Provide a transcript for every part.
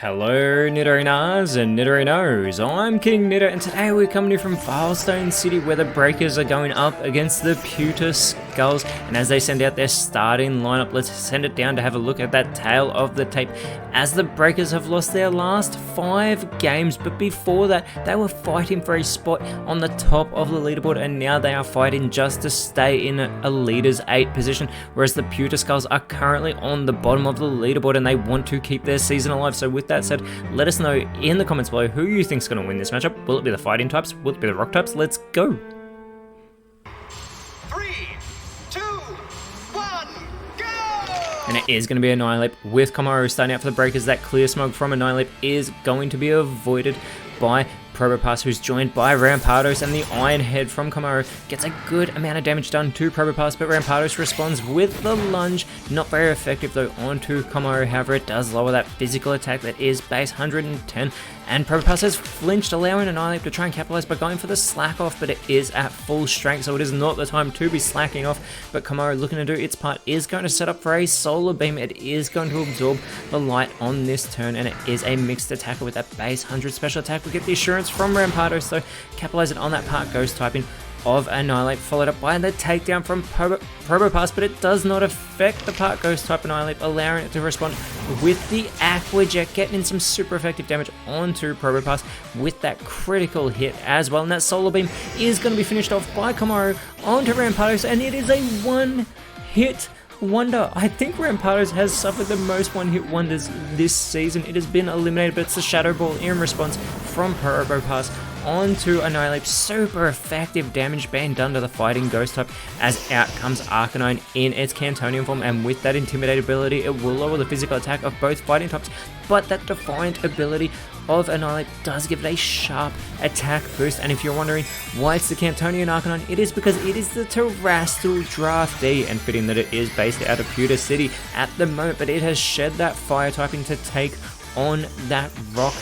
Hello Nidorinas and Nidorinos, I'm KingNido and today we're coming here from Filestone City where the Breakers are going up against the Pewter Skulls, and as they send out their starting lineup, let's send it down to have a look at that tale of the tape as the Breakers have lost their last 5 games, but before that they were fighting for a spot on the top of the leaderboard and now they are fighting just to stay in a leader's 8 position, whereas the Pewter Skulls are currently on the bottom of the leaderboard and they want to keep their season alive. So with that said, let us know in the comments below who you think is going to win this matchup. Will it be the fighting types? Will it be the rock types? Let's go! 3, 2, 1, go! And it is going to be Annihilate with Komaru starting out for the Breakers. That clear smoke from Annihilate is going to be avoided by Probopass, who's joined by Rampardos, and the Iron Head from Komaru gets a good amount of damage done to Probopass, but Rampardos responds with the lunge. Not very effective though onto Komaru, however it does lower that physical attack that is base 110, and Probopass has flinched, allowing Annihilate to try and capitalize by going for the slack off, but it is at full strength, so it is not the time to be slacking off. But Komaru, looking to do its part, is going to set up for a Solar Beam. It is going to absorb the light on this turn, and it is a mixed attacker with that base 100 special attack. We get the assurance from Rampardos, so capitalizing on that part ghost typing of Annihilate, followed up by the takedown from Probopass, but it does not affect the part ghost type Annihilate, allowing it to respond with the Aqua Jet, getting in some super effective damage onto Probopass with that critical hit as well. And that Solar Beam is going to be finished off by Komaru onto Rampardos, and it is a one-hit wonder. I think Rampardos has suffered the most one-hit wonders this season. It has been eliminated, but it's the Shadow Ball in response from Probopass onto Annihilate. Super effective damage being done to the fighting ghost type, as out comes Arcanine in its Cantonian form, and with that Intimidate ability it will lower the physical attack of both fighting types, but that Defiant ability of Annihilate does give it a sharp attack boost. And if you're wondering why it's the Cantonian Arcanine, it is because it is the Terrestrial draftee, and fitting that it is based out of Pewter City at the moment, but it has shed that fire typing to take on that rock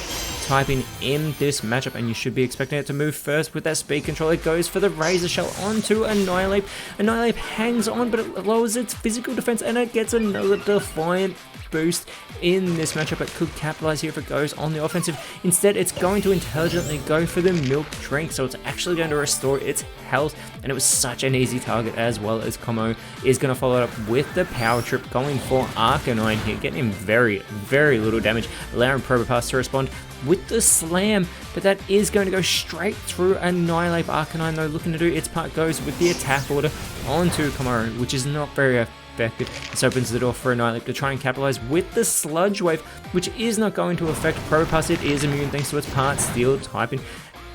typing in this matchup, and you should be expecting it to move first with that speed control. It goes for the Razor Shell onto Annihilate. Annihilate hangs on, but it lowers its physical defense and it gets another Defiant boost in this matchup. It could capitalize here if it goes on the offensive. Instead, it's going to intelligently go for the Milk Drink, so it's actually going to restore its health, and it was such an easy target, as well as Como is going to follow it up with the Power Trip, going for Arcanine here, getting him very little damage, allowing Probopass to respond with the Slam, but that is going to go straight through Annihilate. Arcanine though, looking to do its part, goes with the attack order onto Komaru, which is not very effective. This opens the door for Annihilate to try and capitalize with the Sludge Wave, which is not going to affect Probopass. It is immune thanks to its part Steel typing,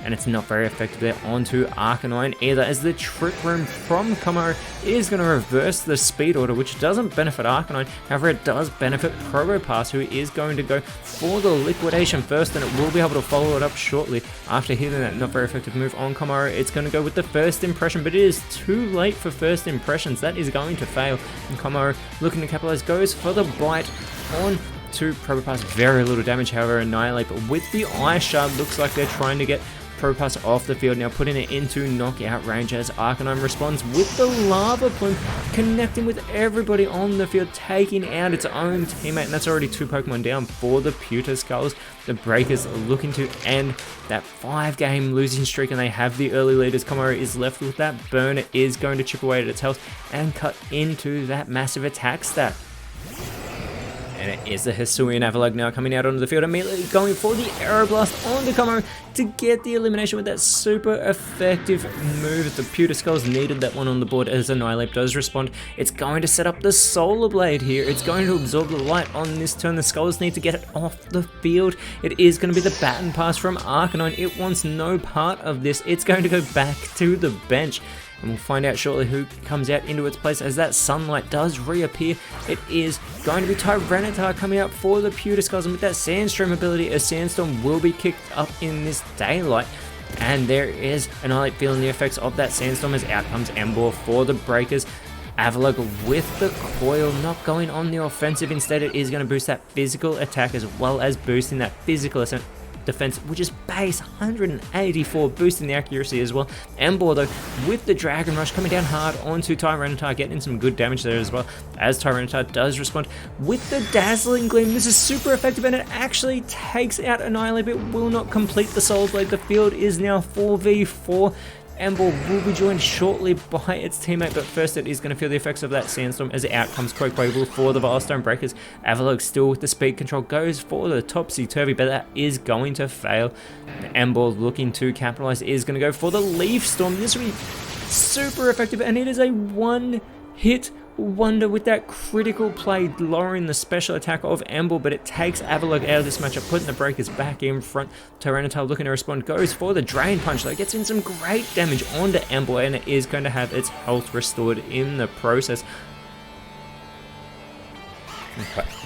and it's not very effective there onto Arcanine either, as the Trick Room from Komaru is going to reverse the speed order, which doesn't benefit Arcanine. However, it does benefit Probopass, who is going to go for the Liquidation first, and it will be able to follow it up shortly after hitting that not very effective move on Komaru. It's going to go with the First Impression, but it is too late for First Impressions. That is going to fail, and Komaru, looking to capitalize, goes for the Bite on to Probopass. Very little damage, however, Annihilate, but with the Ice Shard, looks like they're trying to get Probopass off the field, now putting it into knockout range as Arcanine responds with the Lava Plume, connecting with everybody on the field, taking out its own teammate, and that's already 2 Pokemon down for the Pewter Skulls. The Breakers are looking to end that 5-game losing streak, and they have the early leaders. Komaru is left with that burn. It is going to chip away at its health and cut into that massive attack stat. And it is the Hisuian Avalugg now coming out onto the field, immediately going for the Aeroblast onto Komaru to get the elimination with that super effective move. The Pewter Skulls needed that one on the board, as Annihilate does respond. It's going to set up the Solar Blade here. It's going to absorb the light on this turn. The Skulls need to get it off the field. It is going to be the Baton Pass from Arcanine. It wants no part of this. It's going to go back to the bench, and we'll find out shortly who comes out into its place as that Sunlight does reappear. It is going to be Tyranitar coming out for the Pewter Skulls, and with that Sandstorm ability, a Sandstorm will be kicked up in this daylight. And there is Annihilate feeling the effects of that Sandstorm, as out comes Emboar for the Breakers. Avalugg with the Coil, not going on the offensive. Instead, it is going to boost that physical attack as well as boosting that physical defense, which is base 184, boosting the accuracy as well. Ember though, with the Dragon Rush coming down hard onto Tyranitar, getting some good damage there as well, as Tyranitar does respond with the Dazzling Gleam. This is super effective, and it actually takes out Annihilate. It will not complete the Soul Blade. The field is now 4v4. Ember will be joined shortly by its teammate, but first it is going to feel the effects of that Sandstorm as out comes Quaquaval for the Vilestone Breakers. Avalok still with the speed control, goes for the topsy-turvy, but that is going to fail. Ember looking to capitalize is going to go for the Leaf Storm. This will be super effective, and it is a one-hit wonder with that critical play, lowering the special attack of Ember, but it takes Avalok out of this matchup, putting the Breakers back in front. Tyranitar looking to respond, goes for the Drain Punch, though, gets in some great damage onto Ember, and it is going to have its health restored in the process.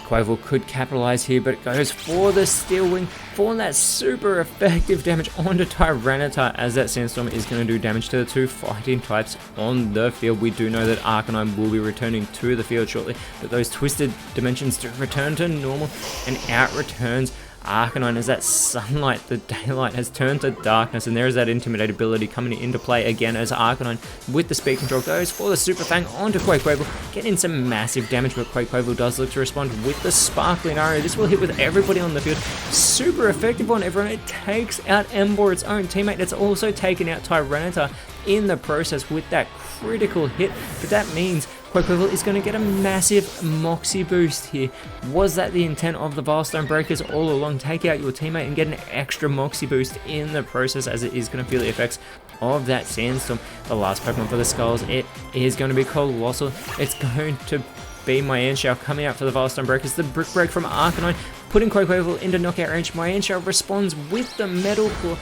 Quavel could capitalize here, but it goes for the Steel Wing for that super effective damage onto Tyranitar, as that Sandstorm is going to do damage to the two fighting types on the field. We do know that Arcanine will be returning to the field shortly, but those twisted dimensions do return to normal, and out returns Arcanine as that sunlight, the daylight, has turned to darkness, and there is that Intimidate ability coming into play again as Arcanine with the speed control goes for the Super Fang onto Quaquaval, getting some massive damage, but Quaquaval does look to respond with the Sparkling Arrow. This will hit with everybody on the field, super effective on everyone. It takes out Ember, its own teammate. It's also taken out Tyranitar in the process with that critical hit, but that means Quaquaval is going to get a massive Moxie boost here. Was that the intent of the Vilestone Breakers all along? Take out your teammate and get an extra Moxie boost in the process, as it is going to feel the effects of that Sandstorm. The last Pokemon for the Skulls, it is going to be Colossal. It's going to be Mienshao coming out for the Vilestone Breakers. The Brick Break from Arcanine, putting Quaquaval into knockout range. Mienshao responds with the Metal Claw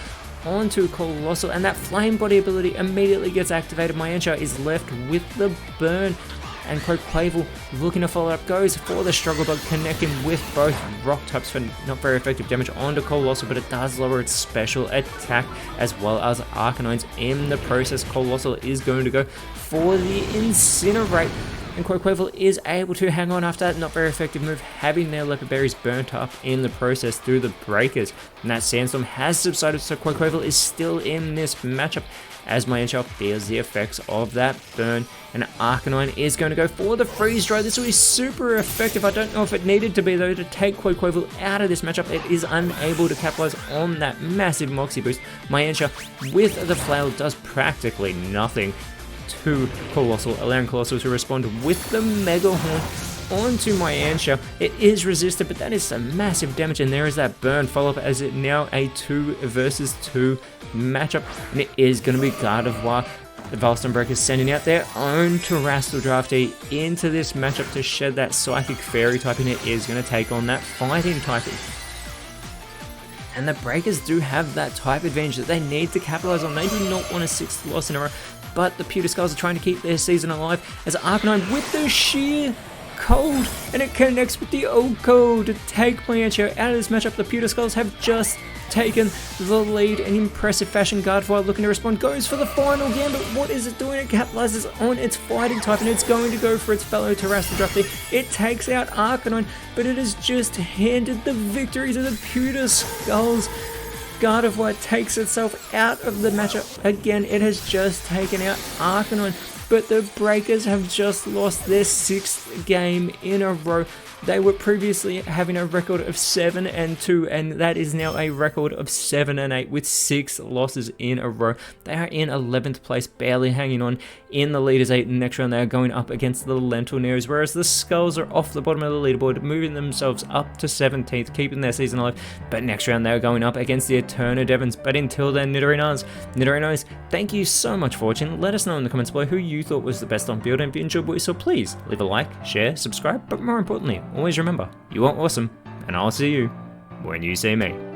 onto Colossal, and that Flame Body ability immediately gets activated. Mienshao is left with the burn, and Quaquaval looking to follow up, goes for the Struggle Bug, connecting with both rock types for not very effective damage onto Colossal, but it does lower its special attack as well as Arcanine's in the process. Colossal is going to go for the Incinerate, and Quaquaval is able to hang on after that not very effective move, having their Leopard Berries burnt up in the process through the Breakers. And that Sandstorm has subsided, so Quaquaval is still in this matchup as Mienshao feels the effects of that burn, and Arcanine is going to go for the Freeze Dry. This will be super effective. I don't know if it needed to be, though, to take Quaquaval out of this matchup. It is unable to capitalize on that massive Moxie boost. Mienshao with the Flail does practically nothing to Colossal, allowing Colossal to respond with the Mega Horn onto Mienshao. It is resisted, but that is some massive damage, and there is that burn follow-up as it now a 2 versus 2 matchup, and it is going to be Gardevoir. The Vilestone Breakers sending out their own Terrestrial Draftee into this matchup to shed that Psychic Fairy type, and it is going to take on that Fighting type. And the Breakers do have that type advantage that they need to capitalize on. They do not want a 6th loss in a row, but the Pewter Skulls are trying to keep their season alive as Arcanine with the sheer cold, and it connects with the Oko to take Mienshao out of this matchup. The Pewter Skulls have just taken the lead in impressive fashion. Gardevoir looking to respond, goes for the final Gambit. What is it doing? It capitalizes on its Fighting type, and it's going to go for its fellow Terrestrial Draftee. It takes out Arcanine, but it has just handed the victory to the Pewter Skulls. Gardevoir takes itself out of the matchup again. It has just taken out Arcanine, but the Breakers have just lost their 6th game in a row. They were previously having a record of 7-2, and that is now a record of 7-8 with 6 losses in a row. They are in 11th place, barely hanging on in the Leaders 8. Next round, they are going up against the Lentil Neros, whereas the Skulls are off the bottom of the leaderboard, moving themselves up to 17th, keeping their season alive. But next round, they are going up against the Eterna Devons. But until then, Nidorinos, thank you so much for watching. Let us know in the comments below who you thought was the best on field, and if you enjoyed what you saw, please leave a like, share, subscribe, but more importantly, always remember, you are awesome, and I'll see you when you see me.